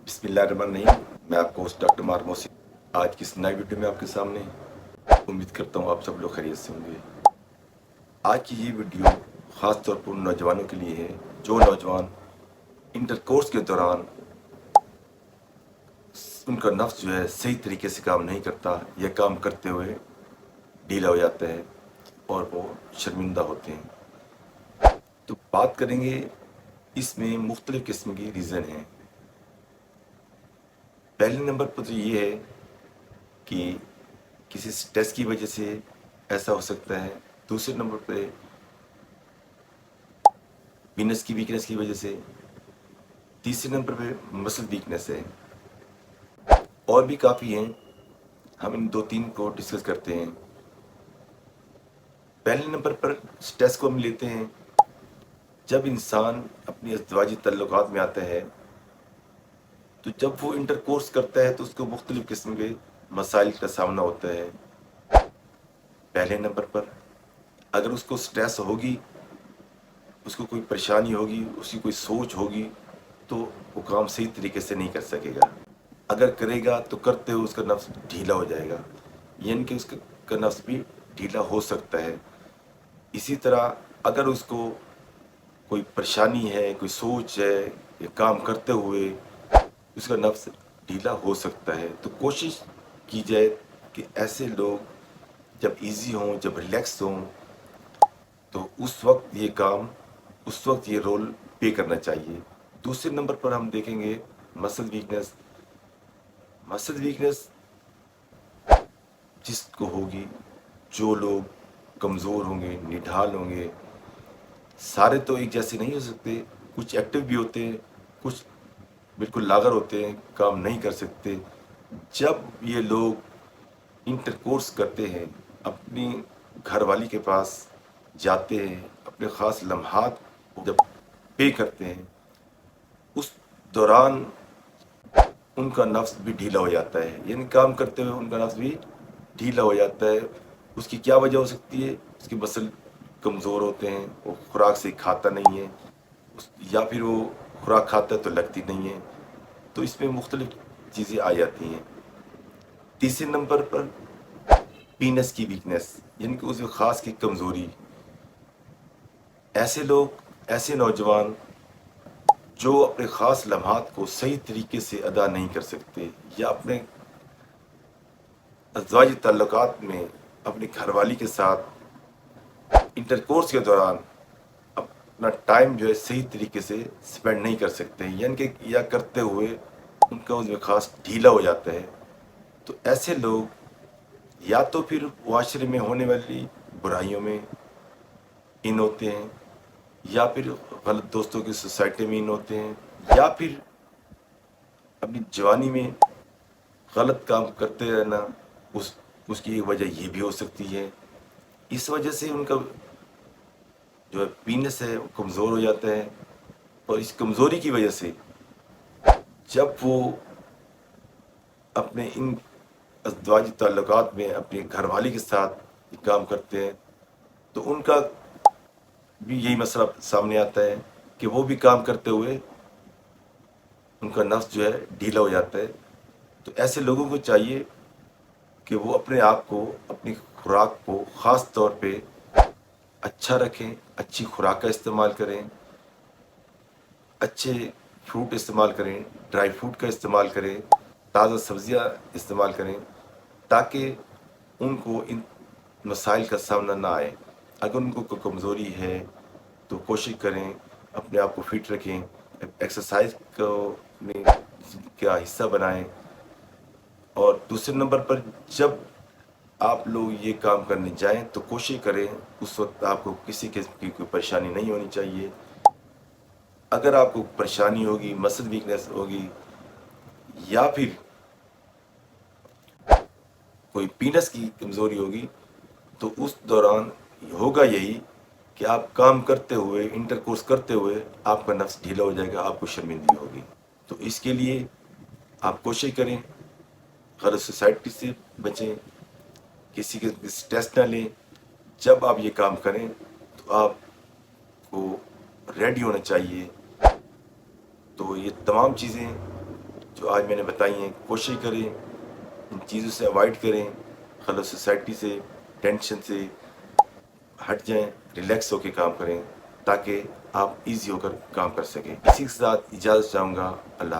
बिस्मिल्लाहिर्रहमानिर्रहीम। मैं आपका होस्ट डॉक्टर मार मोहसिन आज की इस नई वीडियो में आपके सामने। उम्मीद करता हूँ आप सब लोग खैरियत से होंगे। आज की ये वीडियो ख़ास तौर पर उन नौजवानों के लिए है जो नौजवान इंटरकोर्स के दौरान उनका नफ्स जो है सही तरीके से काम नहीं करता या काम करते हुए ढीला हो जाता है और वो शर्मिंदा होते हैं। तो बात करेंगे, इसमें मुख्तलिफ़ किस्म की रीज़न हैं। पहले नंबर पर तो ये है कि किसी स्ट्रेस की वजह से ऐसा हो सकता है। दूसरे नंबर पे वीनस की वीकनेस की वजह से। तीसरे नंबर पे मसल वीकनेस है। और भी काफ़ी हैं, हम इन दो तीन को डिस्कस करते हैं। पहले नंबर पर स्ट्रेस को हम लेते हैं जब इंसान अपनी अज़दवाजी तल्लुकात में आता है, तो जब वो इंटरकोर्स करता है तो उसको मुख्तलिफ़ किस्म के मसाइल का सामना होता है। पहले नंबर पर अगर उसको स्ट्रेस होगी, उसको कोई परेशानी होगी, उसकी कोई सोच होगी, तो वो काम सही तरीके से नहीं कर सकेगा। अगर करेगा तो करते हुए उसका नफ्स ढीला हो जाएगा, यानी कि उसका नफ्स भी ढीला हो सकता है। इसी तरह अगर उसको कोई परेशानी है, कोई सोच है, या काम करते हुए उसका नफ्स ढीला हो सकता है, तो कोशिश की जाए कि ऐसे लोग जब इजी हों, जब रिलैक्स हों, तो उस वक्त ये रोल पे करना चाहिए। दूसरे नंबर पर हम देखेंगे मसल वीकनेस। मसल वीकनेस जिसको होगी, जो लोग कमज़ोर होंगे, निढाल होंगे, सारे तो एक जैसे नहीं हो सकते। कुछ एक्टिव भी होते हैं, कुछ बिल्कुल लागर होते हैं, काम नहीं कर सकते। जब ये लोग इंटरकोर्स करते हैं, अपनी घरवाली के पास जाते हैं, अपने ख़ास लम्हात जब पे करते हैं, उस दौरान उनका नफ्स भी ढीला हो जाता है, यानी काम करते हुए उनका नफ्स भी ढीला हो जाता है। उसकी क्या वजह हो सकती है? उसके मसल कमज़ोर होते हैं, वो खुराक से खाता नहीं है, या फिर वो खुराक खाता है तो लगती नहीं है। तो इसमें मुख्तलिफ चीज़ें आ जाती हैं। तीसरे नंबर पर पीनस की वीकनेस, यानी कि उसमें ख़ास की कमज़ोरी। ऐसे लोग, ऐसे नौजवान जो अपने ख़ास लम्हात को सही तरीके से अदा नहीं कर सकते, या अपने अज़वाजी ताल्लुकात में अपनी घरवाली के साथ इंटरकोर्स के दौरान अपना टाइम जो है सही तरीके से स्पेंड नहीं कर सकते, यानी कि या करते हुए उनका उसमें ख़ास ढीला हो जाता है। तो ऐसे लोग या तो फिर मुआशरे में होने वाली बुराइयों में इन होते हैं, या फिर गलत दोस्तों की सोसाइटी में इन होते हैं, या फिर अपनी जवानी में गलत काम करते रहना, उसकी एक वजह ये भी हो सकती है। इस वजह से उनका जो है पीनस है वो कमज़ोर हो जाता है, और इस कमज़ोरी की वजह से जब वो अपने इन अज़दवाजी ताल्लुकात में अपनी घरवाली के साथ काम करते हैं, तो उनका भी यही मसला सामने आता है कि वो भी काम करते हुए उनका नफ्स जो है ढीला हो जाता है। तो ऐसे लोगों को चाहिए कि वो अपने आप को, अपनी खुराक को ख़ास तौर पे अच्छा रखें, अच्छी खुराक का इस्तेमाल करें, अच्छे फ्रूट इस्तेमाल करें, ड्राई फ्रूट का इस्तेमाल करें, ताज़ा सब्ज़ियाँ इस्तेमाल करें, ताकि उनको इन मसाइल का सामना ना आए। अगर उनको कोई कमज़ोरी है तो कोशिश करें अपने आप को फिट रखें, एक्सरसाइज को अपने का हिस्सा बनाएं। और दूसरे नंबर पर जब आप लोग ये काम करने जाएं तो कोशिश करें उस वक्त आपको किसी किस्म की कोई परेशानी नहीं होनी चाहिए। अगर आपको परेशानी होगी, मसल वीकनेस होगी, या फिर कोई पीनस की कमज़ोरी होगी, तो उस दौरान होगा यही कि आप काम करते हुए, इंटरकोर्स करते हुए आपका नफ्स ढीला हो जाएगा, आपको शर्मिंदगी होगी। तो इसके लिए आप कोशिश करें, गलत सोसाइटी से बचें, किसी के स्ट्रेस ना लें। जब आप ये काम करें तो आपको रेडी होना चाहिए। तो ये तमाम चीज़ें جو آج میں نے بتائی ہیں کوشش کریں ان چیزوں سے اوائڈ کریں، خلوت سوسائٹی سے، ٹینشن سے ہٹ جائیں، ریلیکس ہو کے کام کریں تاکہ آپ ایزی ہو کر کام کر سکیں۔ اسی کے ساتھ اجازت چاہوں گا، اللہ